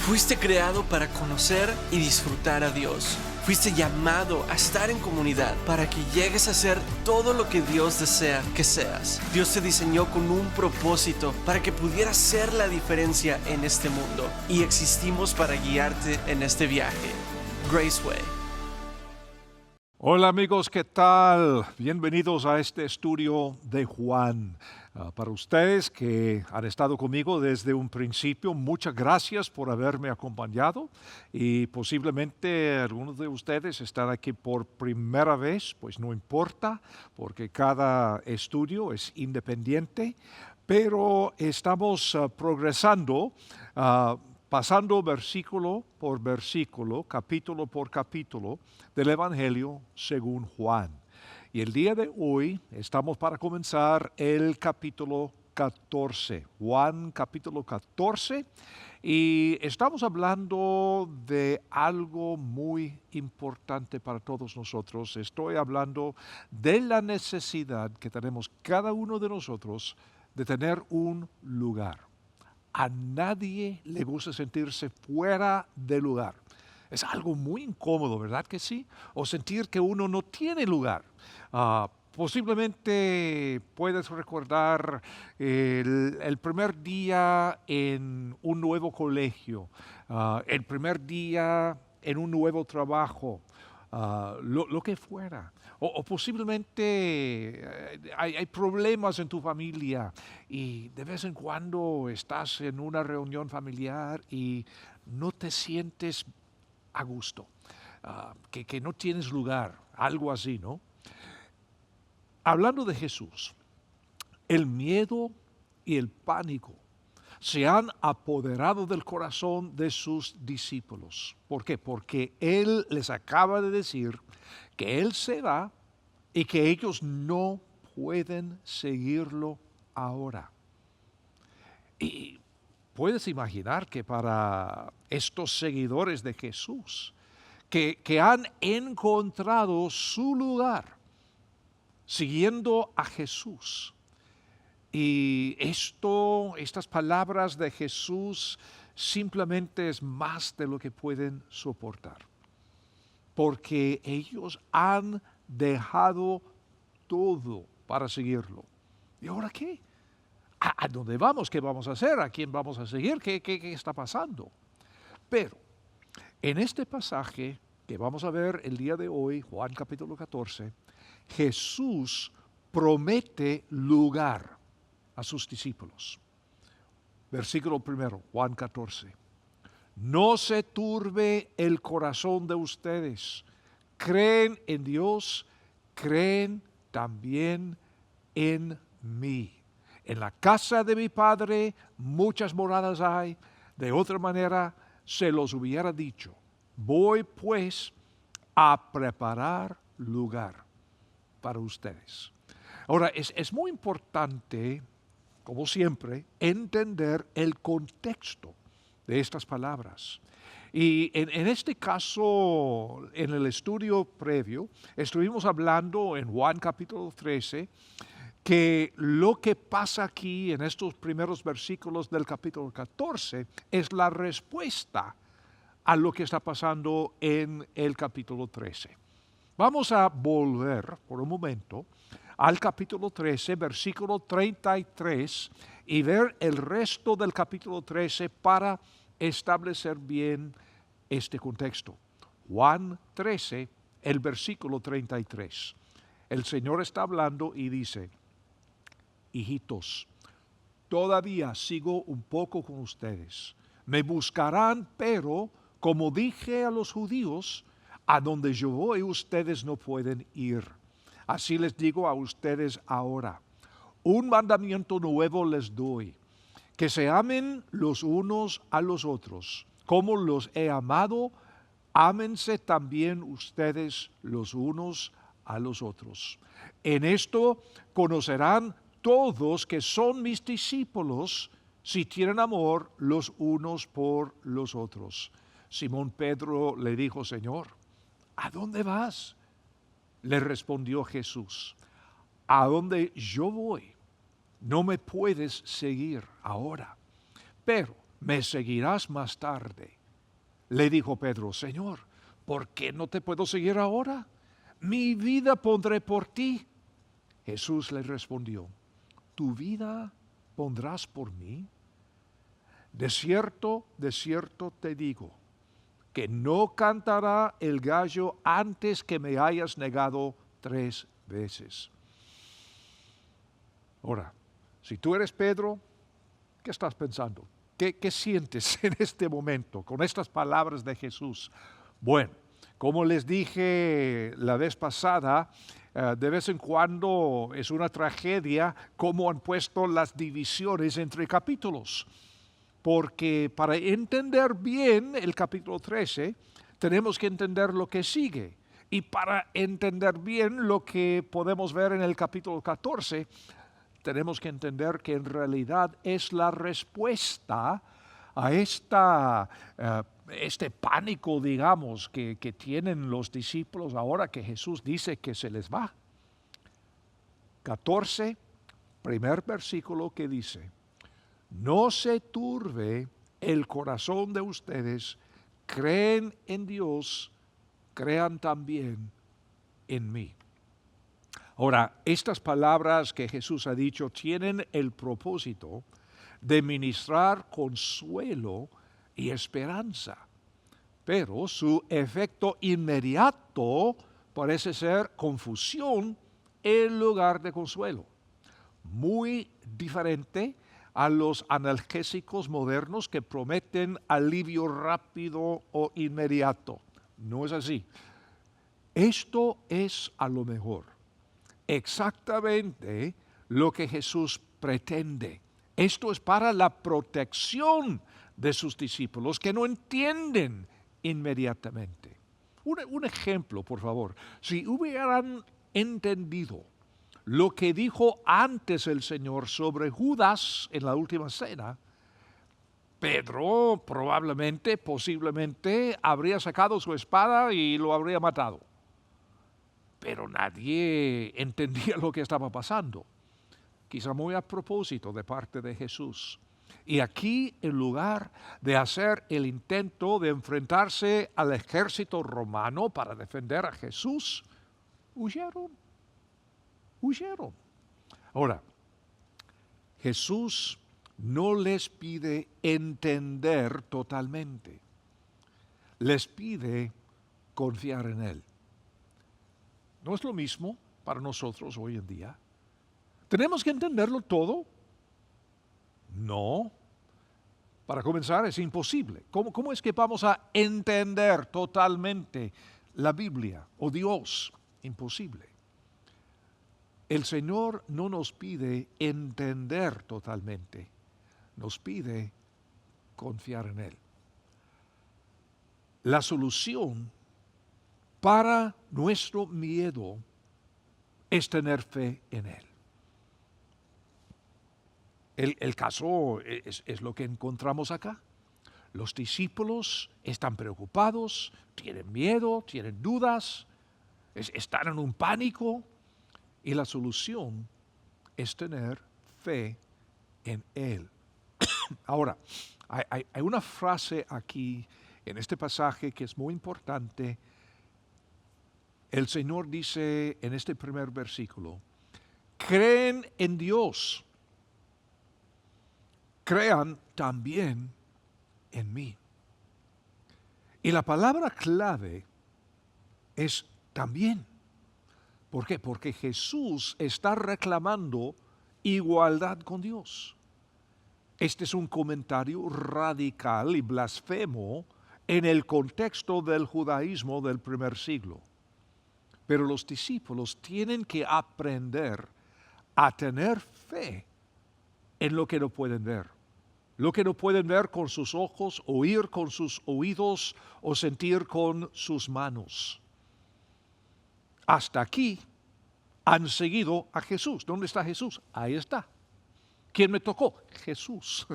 Fuiste creado para conocer y disfrutar a Dios. Fuiste llamado a estar en comunidad para que llegues a ser todo lo que Dios desea que seas. Dios te diseñó con un propósito para que pudieras ser la diferencia en este mundo, y existimos para guiarte en este viaje. Graceway. Hola amigos, ¿qué tal? Bienvenidos a este estudio de Juan. Para ustedes que han estado conmigo desde un principio, muchas gracias por haberme acompañado, y posiblemente algunos de ustedes están aquí por primera vez. Pues no importa, porque cada estudio es independiente, pero estamos progresando, pasando versículo por versículo, capítulo por capítulo del Evangelio según Juan. Y el día de hoy estamos para comenzar el capítulo 14, Juan capítulo 14, y estamos hablando de algo muy importante para todos nosotros. Estoy hablando de la necesidad que tenemos cada uno de nosotros de tener un lugar. A nadie le gusta sentirse fuera de lugar. Es algo muy incómodo, ¿verdad que sí? O sentir que uno no tiene lugar. Posiblemente puedes recordar el primer día en un nuevo colegio, el primer día en un nuevo trabajo, lo que fuera. O posiblemente hay problemas en tu familia, y de vez en cuando estás en una reunión familiar y no te sientes a gusto, que no tienes lugar, algo así, ¿no? Hablando de Jesús, el miedo y el pánico se han apoderado del corazón de sus discípulos. ¿Por qué? Porque Él les acaba de decir que Él se va y que ellos no pueden seguirlo ahora. Y puedes imaginar que para estos seguidores de Jesús, que han encontrado su lugar siguiendo a Jesús, y estas palabras de Jesús simplemente es más de lo que pueden soportar, porque ellos han dejado todo para seguirlo. ¿Y ahora qué? ¿A dónde vamos? ¿Qué vamos a hacer? ¿A quién vamos a seguir? ¿Qué está pasando? Pero en este pasaje que vamos a ver el día de hoy, Juan capítulo 14, Jesús promete lugar a sus discípulos. Versículo primero, Juan 14. No se turbe el corazón de ustedes. Creen en Dios, creen también en mí. En la casa de mi Padre muchas moradas hay. De otra manera se los hubiera dicho. Voy pues a preparar lugar para ustedes. Ahora, es muy importante, como siempre, entender el contexto de estas palabras. Y en este caso, en el estudio previo, estuvimos hablando en Juan capítulo 13, que lo que pasa aquí en estos primeros versículos del capítulo 14 es la respuesta a lo que está pasando en el capítulo 13. Vamos a volver por un momento al capítulo 13, versículo 33, y ver el resto del capítulo 13 para establecer bien este contexto. Juan 13, el versículo 33. El Señor está hablando y dice: hijitos, todavía sigo un poco con ustedes. Me buscarán, pero como dije a los judíos, a donde yo voy ustedes no pueden ir. Así les digo a ustedes ahora. Un mandamiento nuevo les doy: que se amen los unos a los otros. Como los he amado, ámense también ustedes los unos a los otros. En esto conocerán todos que son mis discípulos, si tienen amor los unos por los otros. Simón Pedro le dijo: Señor, ¿a dónde vas? Le respondió Jesús: a donde yo voy, no me puedes seguir ahora, pero me seguirás más tarde. Le dijo Pedro, Señor, ¿por qué no te puedo seguir ahora? Mi vida pondré por ti. Jesús le respondió, ¿tu vida pondrás por mí? De cierto te digo, que no cantará el gallo antes que me hayas negado 3 veces. Ahora, si tú eres Pedro, ¿qué estás pensando? ¿Qué sientes en este momento con estas palabras de Jesús? Bueno, como les dije la vez pasada, de vez en cuando es una tragedia cómo han puesto las divisiones entre capítulos. Porque para entender bien el capítulo 13, tenemos que entender lo que sigue. Y para entender bien lo que podemos ver en el capítulo 14, tenemos que entender que en realidad es la respuesta a este pánico, digamos, que tienen los discípulos ahora que Jesús dice que se les va. 14, primer versículo que dice, no se turbe el corazón de ustedes, creen en Dios, crean también en mí. Ahora, estas palabras que Jesús ha dicho tienen el propósito de ministrar consuelo y esperanza, pero su efecto inmediato parece ser confusión en lugar de consuelo. Muy diferente a los analgésicos modernos que prometen alivio rápido o inmediato. No es así. Esto es a lo mejor exactamente lo que Jesús pretende. Esto es para la protección de sus discípulos que no entienden inmediatamente. Un ejemplo, por favor. Si hubieran entendido lo que dijo antes el Señor sobre Judas en la última cena, Pedro probablemente, posiblemente, habría sacado su espada y lo habría matado. Pero nadie entendía lo que estaba pasando. Quizá muy a propósito de parte de Jesús. Y aquí, en lugar de hacer el intento de enfrentarse al ejército romano para defender a Jesús, huyeron. Ahora, Jesús no les pide entender totalmente. Les pide confiar en Él. ¿No es lo mismo para nosotros hoy en día? ¿Tenemos que entenderlo todo? No. Para comenzar, es imposible. ¿Cómo es que vamos a entender totalmente la Biblia o Dios? Imposible. El Señor no nos pide entender totalmente, nos pide confiar en Él. La solución para nuestro miedo es tener fe en Él. El caso es lo que encontramos acá. Los discípulos están preocupados, tienen miedo, tienen dudas, están en un pánico. Y la solución es tener fe en Él. Ahora, hay una frase aquí en este pasaje que es muy importante. El Señor dice en este primer versículo, creen en Dios, crean también en mí. Y la palabra clave es también. ¿Por qué? Porque Jesús está reclamando igualdad con Dios. Este es un comentario radical y blasfemo en el contexto del judaísmo del primer siglo. Pero los discípulos tienen que aprender a tener fe en lo que no pueden ver. Lo que no pueden ver con sus ojos, oír con sus oídos o sentir con sus manos. Hasta aquí han seguido a Jesús. ¿Dónde está Jesús? Ahí está. ¿Quién me tocó? Jesús.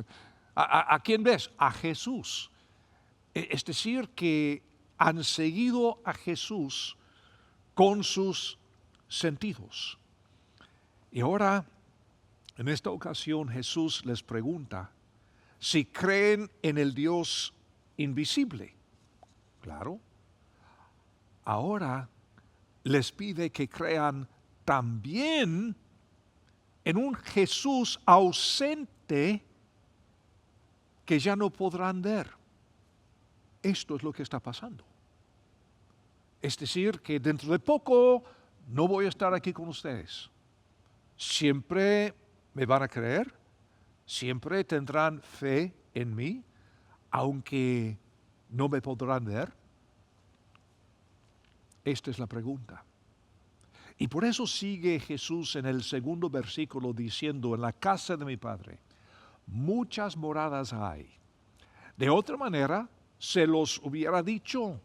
¿A quién ves? A Jesús. Es decir, que han seguido a Jesús con sus sentidos. Y ahora, en esta ocasión, Jesús les pregunta si creen en el Dios invisible, Claro. Ahora les pide que crean también en un Jesús ausente que ya no podrán ver. Esto es lo que está pasando. Es decir, que dentro de poco no voy a estar aquí con ustedes. Siempre me van a creer, siempre tendrán fe en mí, aunque no me podrán ver. Esta es la pregunta. Y por eso sigue Jesús en el segundo versículo diciendo, en la casa de mi Padre muchas moradas hay. De otra manera, se los hubiera dicho,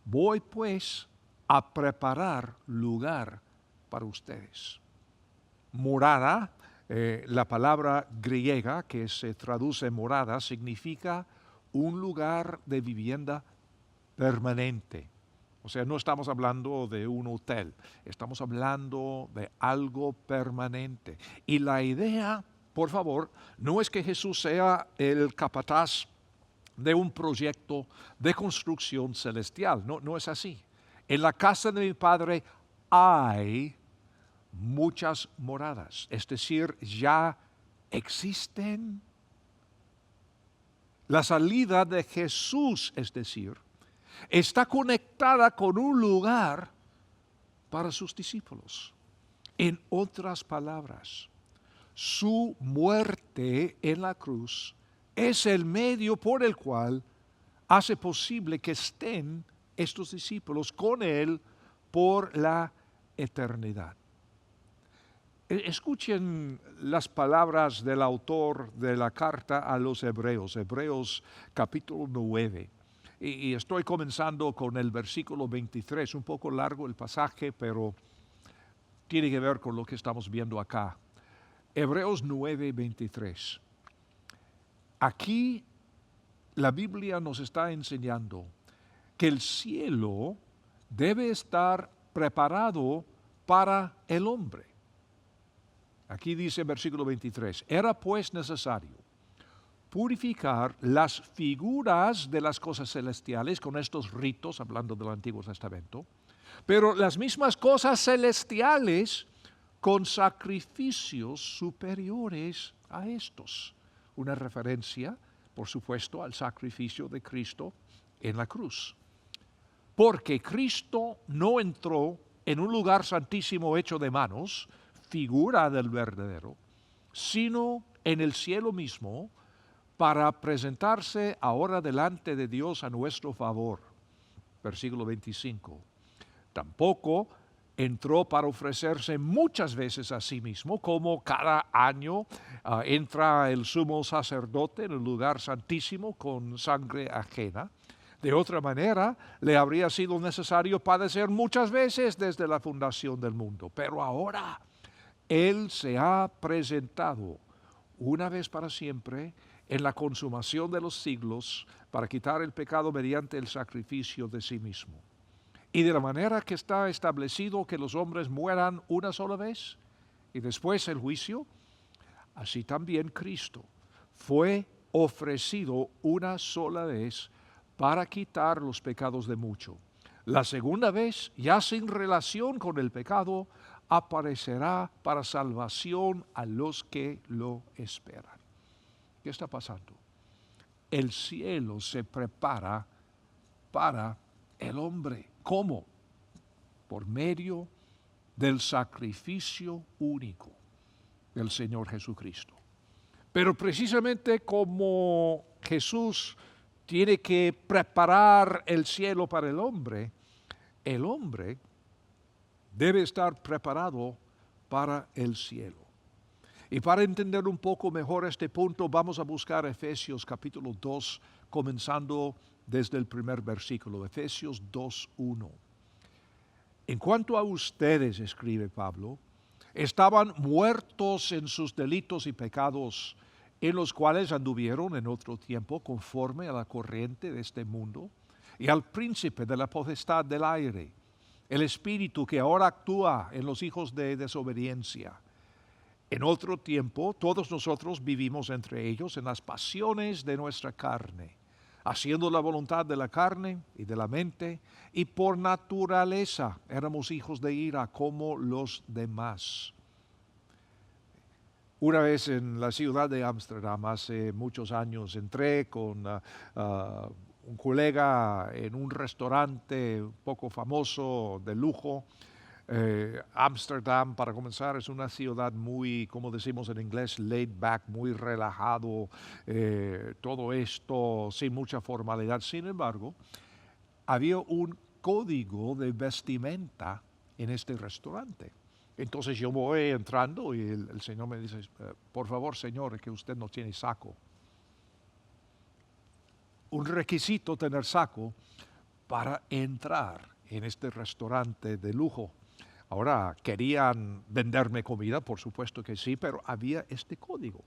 voy pues a preparar lugar para ustedes. Morada, la palabra griega que se traduce morada, significa un lugar de vivienda permanente. O sea, no estamos hablando de un hotel, estamos hablando de algo permanente. Y la idea, por favor, no es que Jesús sea el capataz de un proyecto de construcción celestial, no es así. En la casa de mi Padre hay muchas moradas, es decir, ya existen. La salida de Jesús, es decir, está conectada con un lugar para sus discípulos. En otras palabras, su muerte en la cruz es el medio por el cual hace posible que estén estos discípulos con Él por la eternidad. Escuchen las palabras del autor de la carta a los Hebreos, Hebreos capítulo 9. Y estoy comenzando con el versículo 23, un poco largo el pasaje, pero tiene que ver con lo que estamos viendo acá. Hebreos 9, 23. Aquí la Biblia nos está enseñando que el cielo debe estar preparado para el hombre. Aquí dice en versículo 23, era pues necesario purificar las figuras de las cosas celestiales con estos ritos, hablando del Antiguo Testamento, pero las mismas cosas celestiales con sacrificios superiores a estos. Una referencia, por supuesto, al sacrificio de Cristo en la cruz. Porque Cristo no entró en un lugar santísimo hecho de manos, figura del verdadero, sino en el cielo mismo, para presentarse ahora delante de Dios a nuestro favor. Versículo 25. Tampoco entró para ofrecerse muchas veces a sí mismo, como cada año entra el sumo sacerdote en el lugar santísimo con sangre ajena. De otra manera, le habría sido necesario padecer muchas veces desde la fundación del mundo. Pero ahora, Él se ha presentado una vez para siempre en la consumación de los siglos para quitar el pecado mediante el sacrificio de sí mismo. Y de la manera que está establecido que los hombres mueran una sola vez y después el juicio, así también Cristo fue ofrecido una sola vez para quitar los pecados de mucho. La segunda vez, ya sin relación con el pecado, aparecerá para salvación a los que lo esperan. ¿Qué está pasando? El cielo se prepara para el hombre. ¿Cómo? Por medio del sacrificio único del Señor Jesucristo. Pero precisamente como Jesús tiene que preparar el cielo para el hombre debe estar preparado para el cielo. Y para entender un poco mejor este punto, vamos a buscar Efesios capítulo 2, comenzando desde el primer versículo, Efesios 2:1. En cuanto a ustedes, escribe Pablo, estaban muertos en sus delitos y pecados, en los cuales anduvieron en otro tiempo conforme a la corriente de este mundo y al príncipe de la potestad del aire, el espíritu que ahora actúa en los hijos de desobediencia. En otro tiempo, todos nosotros vivimos entre ellos en las pasiones de nuestra carne, haciendo la voluntad de la carne y de la mente, y por naturaleza éramos hijos de ira como los demás. Una vez en la ciudad de Ámsterdam, hace muchos años, entré con un colega en un restaurante un poco famoso de lujo. Ámsterdam, para comenzar, es una ciudad muy, como decimos en inglés, laid back, muy relajado, todo esto sin mucha formalidad. Sin embargo, había un código de vestimenta en este restaurante. Entonces yo voy entrando y el Señor me dice, por favor, Señor, que usted no tiene saco. Un requisito tener saco para entrar en este restaurante de lujo. Ahora, ¿querían venderme comida? Por supuesto que sí, pero había este código.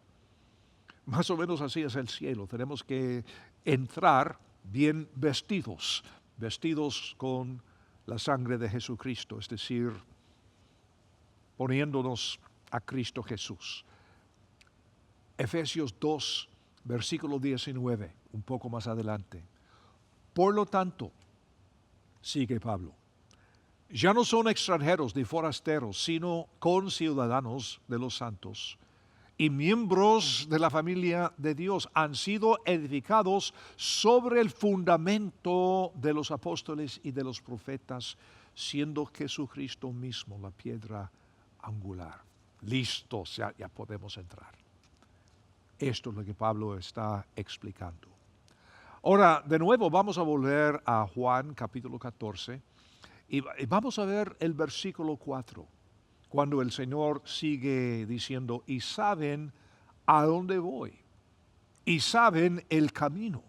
Más o menos así es el cielo. Tenemos que entrar bien vestidos, vestidos con la sangre de Jesucristo, es decir, poniéndonos a Cristo Jesús. Efesios 2, versículo 19, un poco más adelante. Por lo tanto, sigue Pablo, ya no son extranjeros ni forasteros, sino conciudadanos de los santos y miembros de la familia de Dios. Han sido edificados sobre el fundamento de los apóstoles y de los profetas, siendo Jesucristo mismo la piedra angular. Listos, ya podemos entrar. Esto es lo que Pablo está explicando. Ahora, de nuevo, vamos a volver a Juan capítulo 14 y vamos a ver el versículo 4, cuando el Señor sigue diciendo, y saben a dónde voy, y saben el camino.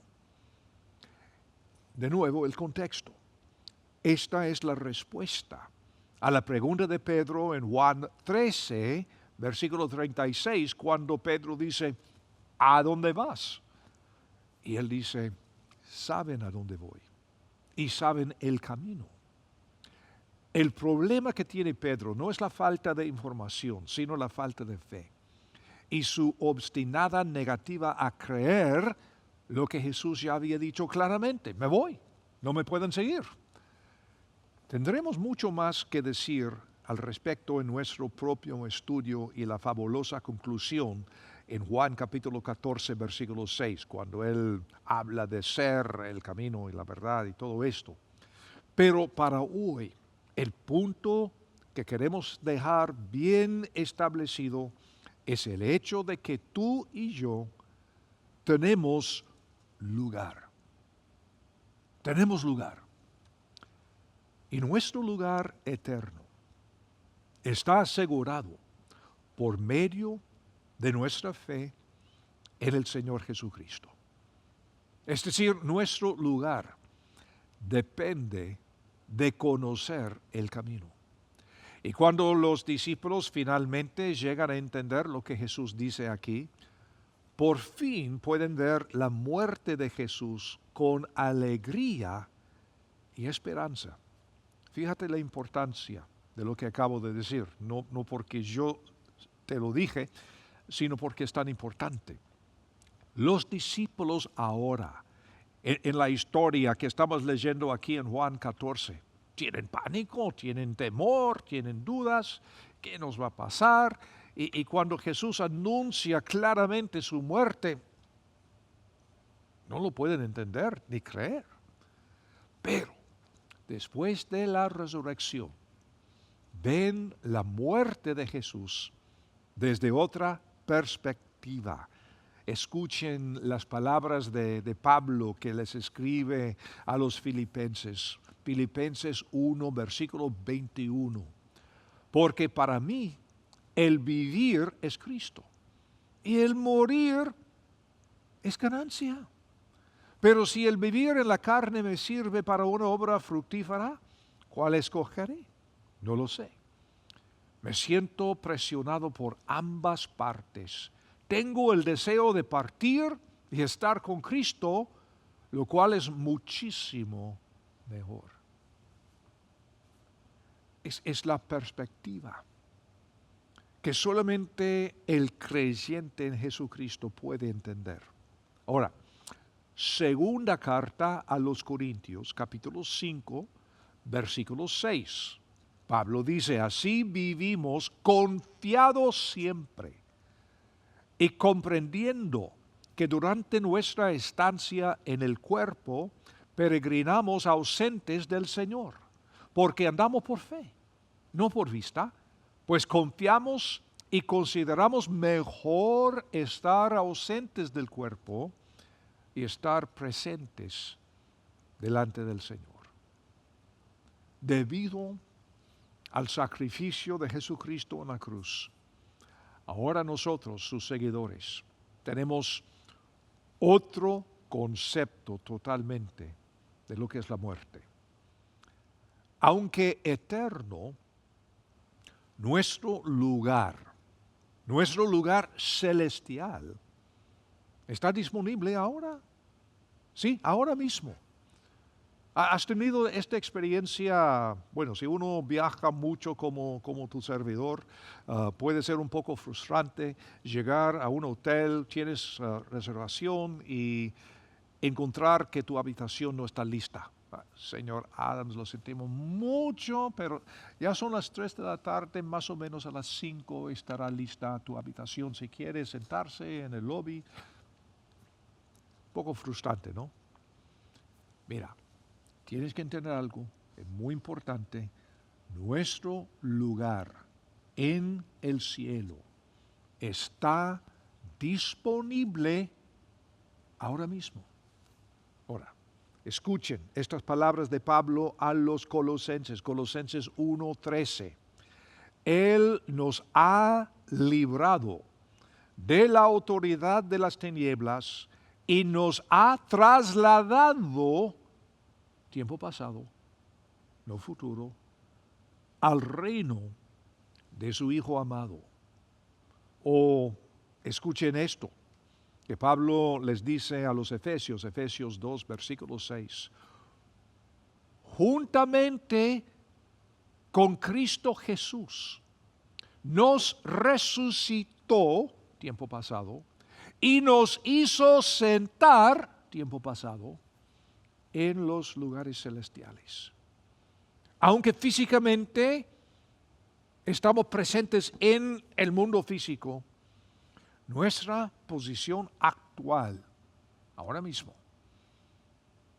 De nuevo, el contexto. Esta es la respuesta a la pregunta de Pedro en Juan 13, versículo 36, cuando Pedro dice, ¿a dónde vas? Y él dice, saben a dónde voy y saben el camino. El problema que tiene Pedro no es la falta de información, sino la falta de fe y su obstinada negativa a creer lo que Jesús ya había dicho claramente, me voy, no me pueden seguir. Tendremos mucho más que decir al respecto en nuestro propio estudio y la fabulosa conclusión en Juan capítulo 14, versículo 6, cuando él habla de ser el camino y la verdad y todo esto. Pero para hoy, el punto que queremos dejar bien establecido es el hecho de que tú y yo tenemos lugar. Tenemos lugar. Y nuestro lugar eterno está asegurado por medio de nuestra fe en el Señor Jesucristo. Es decir, nuestro lugar depende de conocer el camino. Y cuando los discípulos finalmente llegan a entender lo que Jesús dice aquí, por fin pueden ver la muerte de Jesús con alegría y esperanza. Fíjate la importancia de lo que acabo de decir, no porque yo te lo dije, sino porque es tan importante. Los discípulos ahora, en la historia que estamos leyendo aquí en Juan 14, tienen pánico, tienen temor, tienen dudas, ¿qué nos va a pasar? Y cuando Jesús anuncia claramente su muerte, no lo pueden entender ni creer. Pero después de la resurrección, ven la muerte de Jesús desde otra perspectiva. Escuchen las palabras de Pablo que les escribe a los filipenses. Filipenses 1, versículo 21. Porque para mí el vivir es Cristo y el morir es ganancia. Pero si el vivir en la carne me sirve para una obra fructífera, ¿cuál escogeré? No lo sé. Me siento presionado por ambas partes. Tengo el deseo de partir y estar con Cristo, lo cual es muchísimo mejor. Es la perspectiva que solamente el creyente en Jesucristo puede entender. Ahora, Segunda carta a los Corintios, capítulo 5, versículo 6. Pablo dice, así vivimos confiados siempre y comprendiendo que durante nuestra estancia en el cuerpo peregrinamos ausentes del Señor, porque andamos por fe, no por vista, pues confiamos y consideramos mejor estar ausentes del cuerpo y estar presentes delante del Señor. Debido al sacrificio de Jesucristo en la cruz, ahora nosotros, sus seguidores, tenemos otro concepto totalmente de lo que es la muerte. Aunque eterno, nuestro lugar celestial, está disponible ahora. Sí, ahora mismo. ¿Has tenido esta experiencia? Bueno, si uno viaja mucho como tu servidor, puede ser un poco frustrante llegar a un hotel, tienes reservación y encontrar que tu habitación no está lista. Señor Adams, lo sentimos mucho, pero ya son las 3 de la tarde, más o menos a las 5 estará lista tu habitación. Si quieres sentarse en el lobby, un poco frustrante, ¿no? Mira, tienes que entender algo, es muy importante. Nuestro lugar en el cielo está disponible ahora mismo. Ahora, escuchen estas palabras de Pablo a los Colosenses, Colosenses 1:13. Él nos ha librado de la autoridad de las tinieblas y nos ha trasladado, tiempo pasado, no futuro, al reino de su Hijo amado. O escuchen esto, que Pablo les dice a los Efesios, Efesios 2, versículo 6. Juntamente con Cristo Jesús, nos resucitó, tiempo pasado, y nos hizo sentar, tiempo pasado, en los lugares celestiales. Aunque físicamente estamos presentes en el mundo físico, nuestra posición actual, ahora mismo,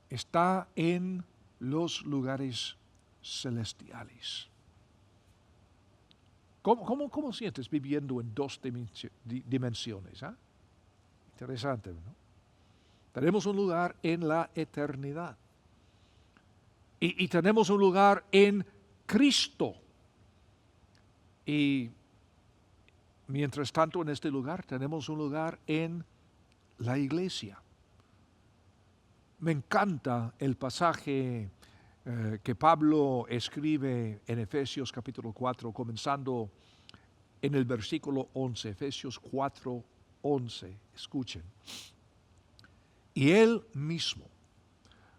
está en los lugares celestiales. ¿Cómo sientes viviendo en 2 dimensiones? Interesante, ¿no? Tenemos un lugar en la eternidad. Y tenemos un lugar en Cristo. Y mientras tanto en este lugar tenemos un lugar en la iglesia. Me encanta el pasaje que Pablo escribe en Efesios capítulo 4, comenzando en el versículo 11, Efesios 4, 11. Escuchen. Y él mismo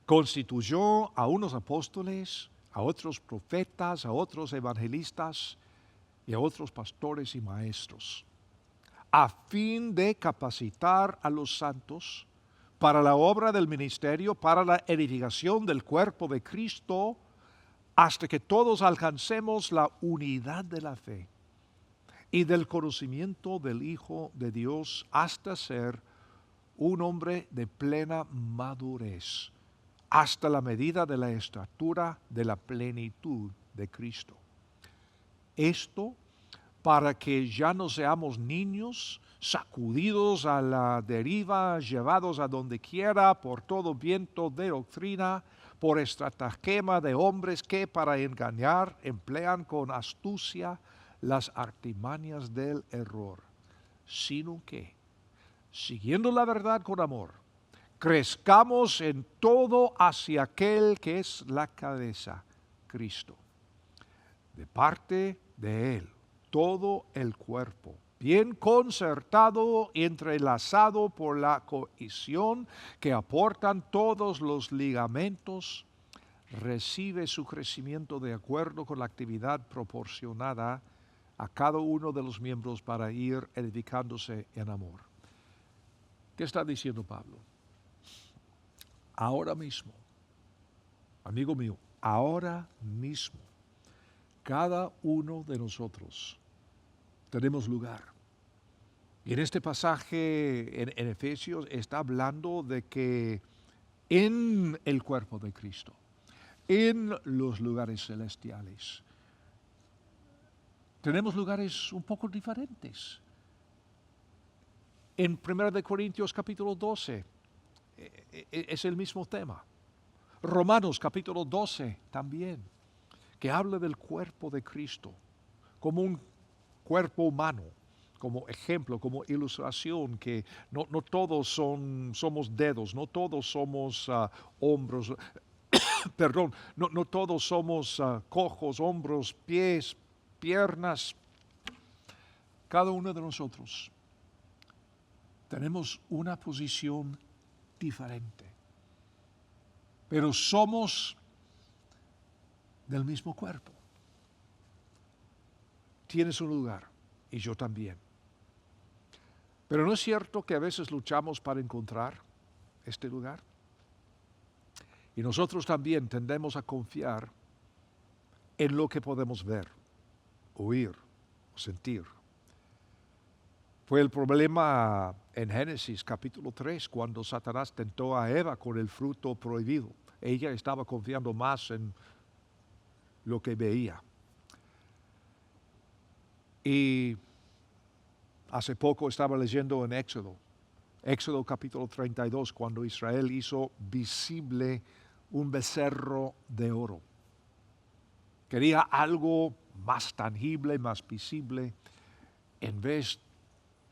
constituyó a unos apóstoles, a otros profetas, a otros evangelistas y a otros pastores y maestros, a fin de capacitar a los santos para la obra del ministerio, para la edificación del cuerpo de Cristo, hasta que todos alcancemos la unidad de la fe y del conocimiento del Hijo de Dios, hasta ser un hombre de plena madurez, hasta la medida de la estatura de la plenitud de Cristo. Esto para que ya no seamos niños sacudidos a la deriva, llevados a donde quiera por todo viento de doctrina, por estratagema de hombres que para engañar emplean con astucia las artimañas del error, sino que, siguiendo la verdad con amor, crezcamos en todo hacia aquel que es la cabeza, Cristo. De parte de Él, todo el cuerpo, bien concertado y entrelazado por la cohesión que aportan todos los ligamentos, recibe su crecimiento de acuerdo con la actividad proporcionada a cada uno de los miembros para ir edificándose en amor. ¿Qué está diciendo Pablo? ahora mismo, amigo mío, ahora mismo, cada uno de nosotros tenemos lugar. Y en este pasaje en Efesios está hablando de que en el cuerpo de Cristo, en los lugares celestiales, tenemos lugares un poco diferentes. En 1 de Corintios capítulo 12 es el mismo tema. Romanos capítulo 12 también, que habla del cuerpo de Cristo como un cuerpo humano, como ejemplo, como ilustración, que no todos somos dedos, no todos somos hombros, perdón, no todos somos cojos, hombros, pies, piernas. Cada uno de nosotros tenemos una posición diferente, pero somos del mismo cuerpo. Tienes un lugar y yo también. Pero ¿no es cierto que a veces luchamos para encontrar este lugar? Y nosotros también tendemos a confiar en lo que podemos ver, oír, sentir. Fue el problema en Génesis capítulo 3, cuando Satanás tentó a Eva con el fruto prohibido. Ella estaba confiando más en lo que veía. Y hace poco estaba leyendo en Éxodo capítulo 32, cuando Israel hizo visible un becerro de oro. Quería algo más tangible, más visible, en vez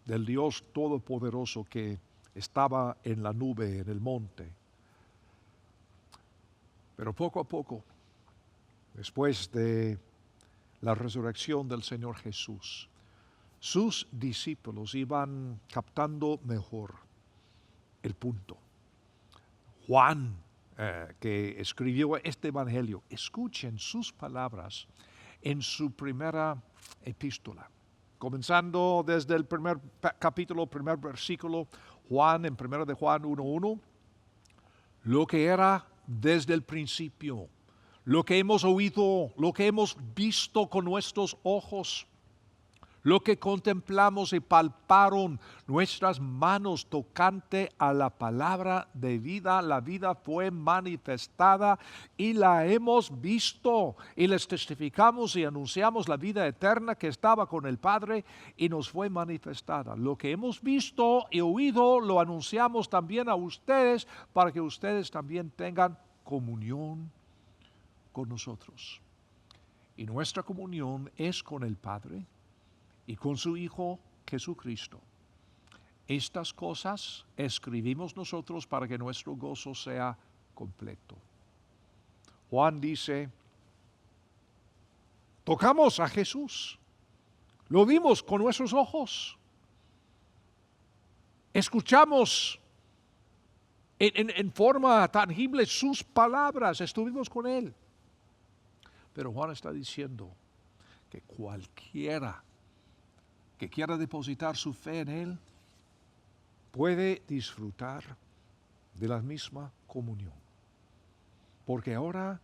del Dios Todopoderoso que estaba en la nube, en el monte. Pero poco a poco, después de la resurrección del Señor Jesús, sus discípulos iban captando mejor el punto. Juan, que escribió este evangelio, escuchen sus palabras en su primera epístola. Comenzando desde el primer capítulo, primer versículo, Juan, en 1 de Juan 1:1, lo que era desde el principio, lo que hemos oído, lo que hemos visto con nuestros ojos, lo que contemplamos y palparon nuestras manos tocante a la palabra de vida. La vida fue manifestada y la hemos visto y les testificamos y anunciamos la vida eterna que estaba con el Padre y nos fue manifestada. Lo que hemos visto y oído lo anunciamos también a ustedes para que ustedes también tengan comunión con nosotros. Y nuestra comunión es con el Padre y con su Hijo Jesucristo. Estas cosas escribimos nosotros para que nuestro gozo sea completo. Juan dice, tocamos a Jesús, lo vimos con nuestros ojos, escuchamos en forma tangible sus palabras, estuvimos con Él. Pero Juan está diciendo que cualquiera que quiera depositar su fe en Él puede disfrutar de la misma comunión. Porque ahora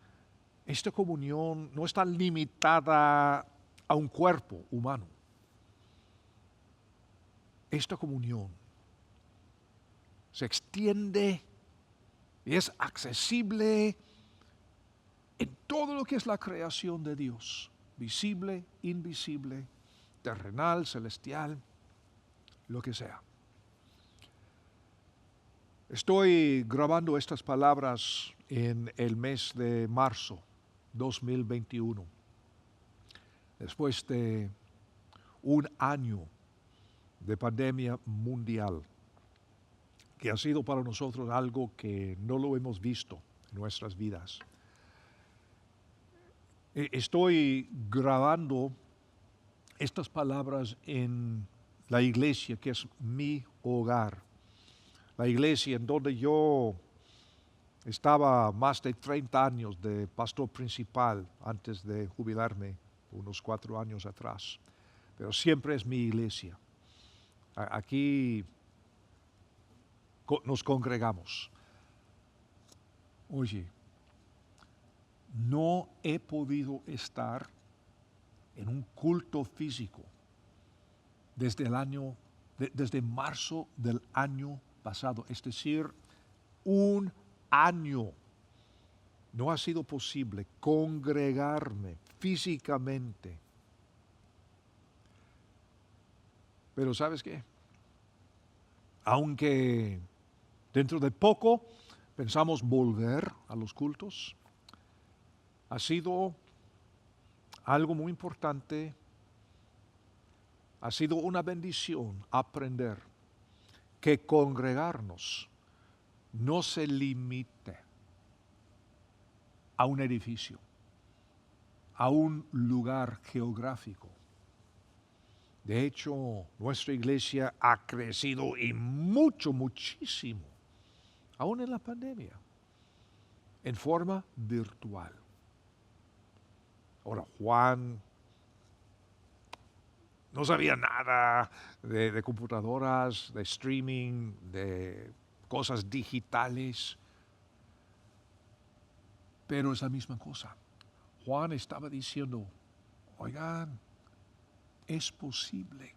esta comunión no está limitada a un cuerpo humano. Esta comunión se extiende y es accesible en todo lo que es la creación de Dios, visible, invisible, terrenal, celestial, lo que sea. Estoy grabando estas palabras en el mes de marzo 2021, después de un año de pandemia mundial, que ha sido para nosotros algo que no lo hemos visto en nuestras vidas. Estoy grabando estas palabras en la iglesia que es mi hogar, la iglesia en donde yo estaba más de 30 años de pastor principal antes de jubilarme unos 4 años atrás, pero siempre es mi iglesia. Aquí nos congregamos. Oye, no he podido estar en un culto físico desde marzo del año pasado, es decir, un año. No ha sido posible congregarme físicamente. Pero ¿sabes qué? Aunque dentro de poco pensamos volver a los cultos, ha sido algo muy importante, ha sido una bendición aprender que congregarnos no se limite a un edificio, a un lugar geográfico. De hecho, nuestra iglesia ha crecido y muchísimo, aún en la pandemia, en forma virtual. Ahora, Juan no sabía nada de computadoras, de streaming, de cosas digitales, pero es la misma cosa. Juan estaba diciendo, oigan, es posible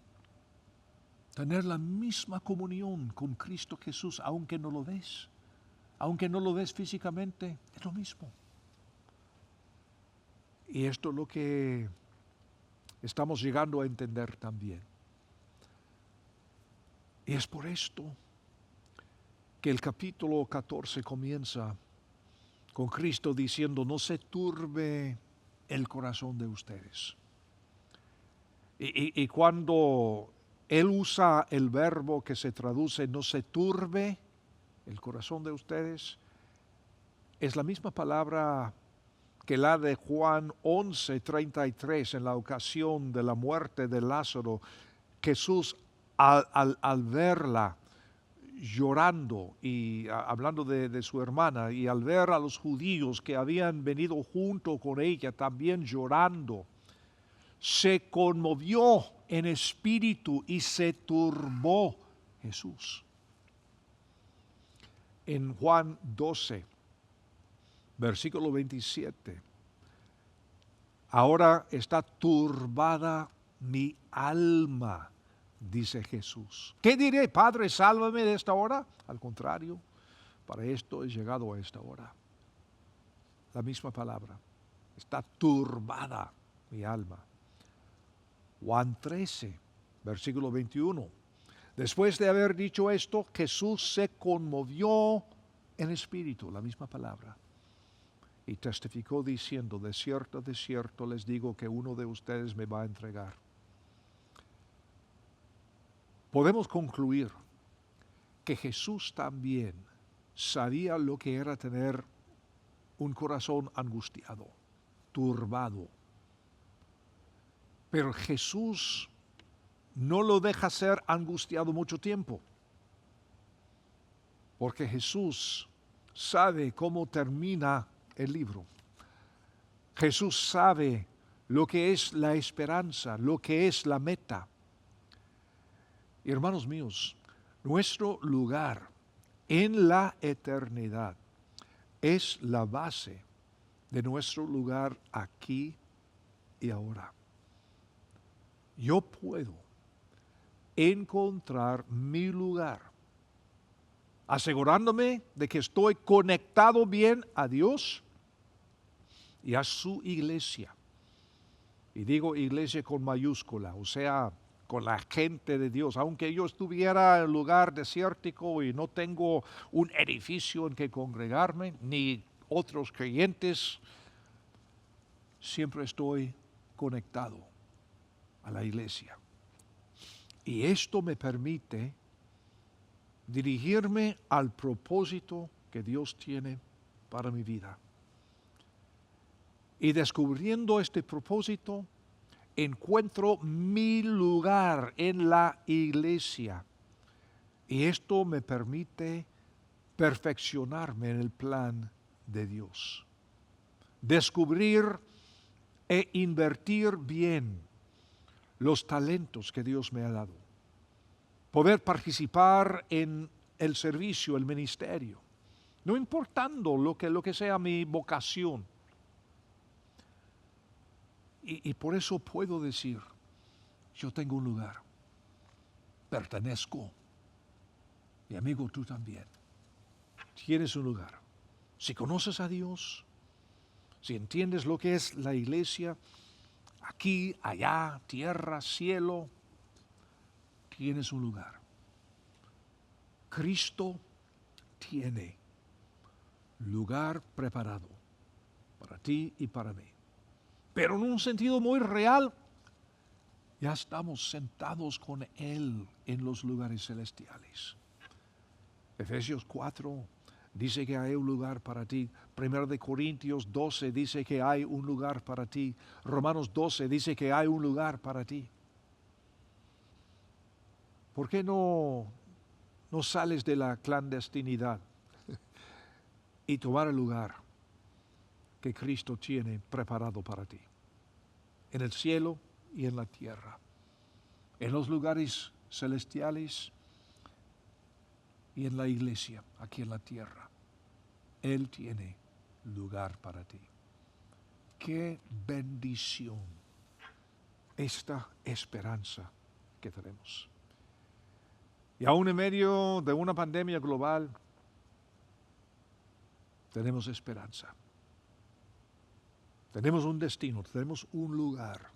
tener la misma comunión con Cristo Jesús, aunque no lo ves. Aunque no lo ves físicamente, es lo mismo. Y esto es lo que estamos llegando a entender también. Y es por esto que el capítulo 14 comienza con Cristo diciendo, no se turbe el corazón de ustedes. Y cuando Él usa el verbo que se traduce, no se turbe el corazón de ustedes, es la misma palabra que la de Juan 11:33 en la ocasión de la muerte de Lázaro. Jesús al verla llorando y hablando de su hermana, y al ver a los judíos que habían venido junto con ella también llorando, se conmovió en espíritu y se turbó Jesús. En Juan 12, versículo 27, ahora está turbada mi alma, dice Jesús. ¿Qué diré, Padre, sálvame de esta hora? Al contrario, para esto he llegado a esta hora. La misma palabra, está turbada mi alma. Juan 13, versículo 21. Después de haber dicho esto, Jesús se conmovió en espíritu, la misma palabra, y testificó diciendo, de cierto les digo que uno de ustedes me va a entregar. Podemos concluir que Jesús también sabía lo que era tener un corazón angustiado, turbado. Pero Jesús no lo deja ser angustiado mucho tiempo, porque Jesús sabe cómo termina el libro. Jesús sabe lo que es la esperanza, lo que es la meta. Hermanos míos, nuestro lugar en la eternidad es la base de nuestro lugar aquí y ahora. Yo puedo encontrar mi lugar asegurándome de que estoy conectado bien a Dios y a su iglesia. Y digo iglesia con mayúscula, o sea, con la gente de Dios. Aunque yo estuviera en un lugar desértico y no tengo un edificio en que congregarme, ni otros creyentes, siempre estoy conectado a la iglesia. Y esto me permite dirigirme al propósito que Dios tiene para mi vida. Y descubriendo este propósito, encuentro mi lugar en la iglesia. Y esto me permite perfeccionarme en el plan de Dios. Descubrir e invertir bien los talentos que Dios me ha dado. Poder participar en el servicio, el ministerio. no importando lo que sea mi vocación. Y por eso puedo decir, yo tengo un lugar, pertenezco. Y amigo, tú también tienes un lugar. Si conoces a Dios, si entiendes lo que es la iglesia, aquí, allá, tierra, cielo, tienes un lugar. Cristo tiene lugar preparado para ti y para mí. Pero en un sentido muy real, ya estamos sentados con Él en los lugares celestiales. Efesios 4 dice que hay un lugar para ti. 1 Corintios 12 dice que hay un lugar para ti. Romanos 12 dice que hay un lugar para ti. ¿Por qué no sales de la clandestinidad y tomar el lugar que Cristo tiene preparado para ti? En el cielo y en la tierra. En los lugares celestiales y en la iglesia, aquí en la tierra. Él tiene lugar para ti. Qué bendición esta esperanza que tenemos. Y aún en medio de una pandemia global, tenemos esperanza. Tenemos un destino, tenemos un lugar.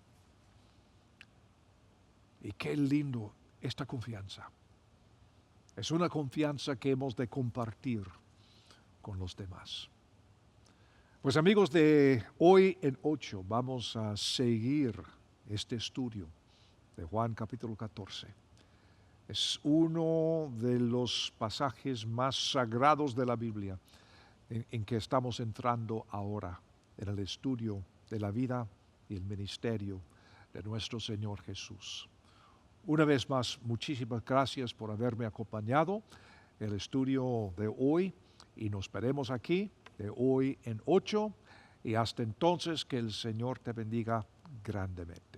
Y qué lindo esta confianza. Es una confianza que hemos de compartir con los demás. Pues amigos, de hoy en 8 vamos a seguir este estudio de Juan capítulo 14. Es uno de los pasajes más sagrados de la Biblia en que estamos entrando ahora en el estudio de la vida y el ministerio de nuestro Señor Jesús. Una vez más, muchísimas gracias por haberme acompañado en el estudio de hoy y nos veremos aquí de hoy en 8 y hasta entonces que el Señor te bendiga grandemente.